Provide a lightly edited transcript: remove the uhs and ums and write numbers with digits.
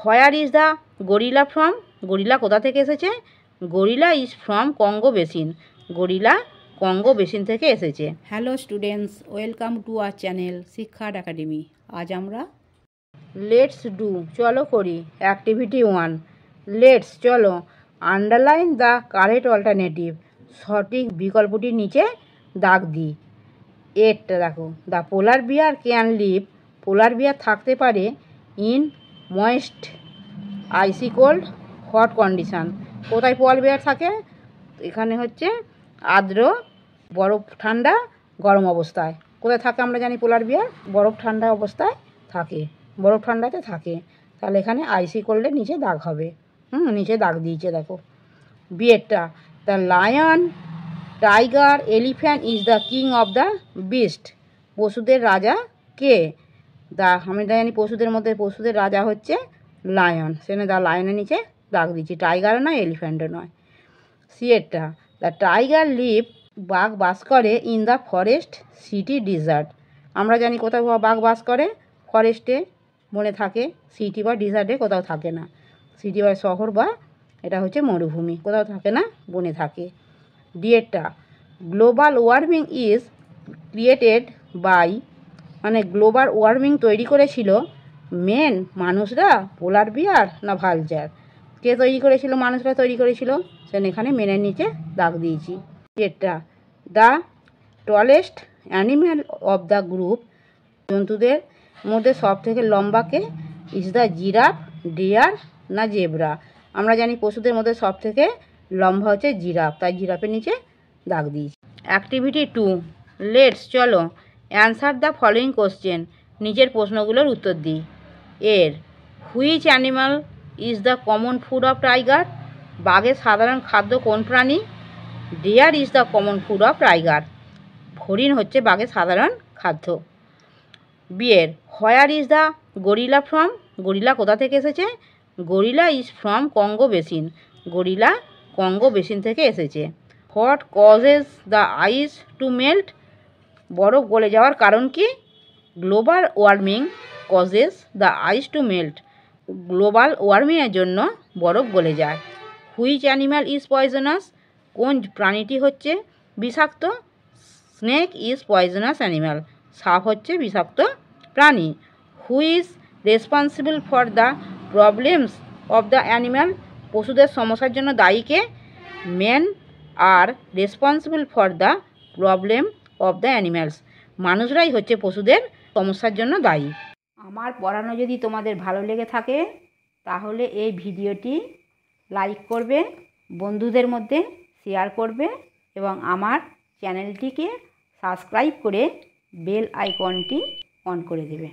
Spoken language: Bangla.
Where is the gorilla from? Gorilla কোথা থেকে এসেছে? Gorilla is from Congo basin. Gorilla Congo basin থেকে এসেছে। Hello students, welcome to our channel Shiksha Academy. আজ আমরা লেটস ডু, চলো করি, অ্যাক্টিভিটি 1। লেটস, চলো, আন্ডারলাইন দ্য কারেক্ট অল্টারনেটিভ, সঠিক বিকল্পটির নিচে দাগ দিই। এরটা দেখো, the polar bear can live, polar bear থাকতে পারে in moist icy cold hot condition. কোথায় পোলার বিয়ার থাকে? এখানে হচ্ছে আর্দ্র বরফ ঠান্ডা গরম অবস্থায়। কোথায় থাকে আমরা জানি পোলার বিয়ার? বরফ ঠান্ডা অবস্থায় থাকে, বরফ ঠান্ডাতে থাকে। তাহলে এখানে আইসি কোল্ডের নিচে দাগ হবে। নিচে দাগ দিয়েছে দেখো। বিয়েরটা, the lion tiger elephant is the king of the beast, পশুদের রাজা কে? আমি জানি পশুদের মধ্যে পশুদের রাজা হচ্ছে লায়ন, সেখানে দ্য লায়নের নিচে দাগ দিচ্ছি। টাইগারও নয়, এলিফ্যান্টও নয়। সিয়েরটা, দ্য টাইগার লিভ, বাঘ বাস করে in the forest city desert. আমরা জানি কোথাও বাঘ বাস করে? ফরেস্টে, বনে থাকে। সিটি বা ডিজার্টে কোথাও থাকে না। সিটি বা শহর বা এটা হচ্ছে মরুভূমি, কোথাও থাকে না, বনে থাকে। ডিয়েরটা, global warming is created by, মানে গ্লোবাল ওয়ার্মিং তৈরি করেছিল মেন মানুষরা, পোলার বিয়ার না ভালচার? কে তৈরি করেছিল? মানুষরা তৈরি করেছিল, সেখানে এখানে মেনের নিচে দাগ দিয়েছি। এটা the tallest animal of the group, জন্তুদের মধ্যে সব থেকে লম্বাকে? ইজ দ্য জিরাফ, ডিয়ার না জেব্রা? আমরা জানি পশুদের মধ্যে সব থেকে লম্বা হচ্ছে জিরাফ, তাই জিরাফের নিচে দাগ দিয়েছি। অ্যাক্টিভিটি 2, লেটস, চলো, অ্যান্সার দ্য ফলোয়িং কোশ্চেন, নিচের প্রশ্নগুলোর উত্তর দিই। এর which animal is the common food of tiger, বাঘের সাধারণ খাদ্য কোন প্রাণী? Deer is the common food of tiger, হরিণ হচ্ছে বাঘের সাধারণ খাদ্য। বিয়ের where is the gorilla from, gorilla কোথা থেকে এসেছে? Gorilla is from Congo basin, gorilla Congo basin থেকে এসেছে। What causes the ice to melt, বরফ গলে যাওয়ার কারণ কি? Global warming causes the ice to melt, global ওয়ার্মিংয়ের জন্য বরফ গলে যায়। হুইচ অ্যানিম্যাল ইজ পয়জনাস, কোন প্রাণীটি হচ্ছে বিষাক্ত? স্নেক ইজ পয়জনাস অ্যানিম্যাল, সাপ হচ্ছে বিষাক্ত প্রাণী। Who is responsible for the problems of the animal, পশুদের সমস্যার জন্য দায়ী কে? Men are responsible for the problem of the animals, মানুষরাই হচ্ছে পশুদের সমস্যার জন্য দায়ী। আমার পড়ানো যদি তোমাদের ভালো লেগে থাকে তাহলে এই ভিডিওটি লাইক করবে, বন্ধুদের মধ্যে শেয়ার করবে এবং আমার চ্যানেলটিকে সাবস্ক্রাইব করে বেল আইকনটি অন করে দেবে।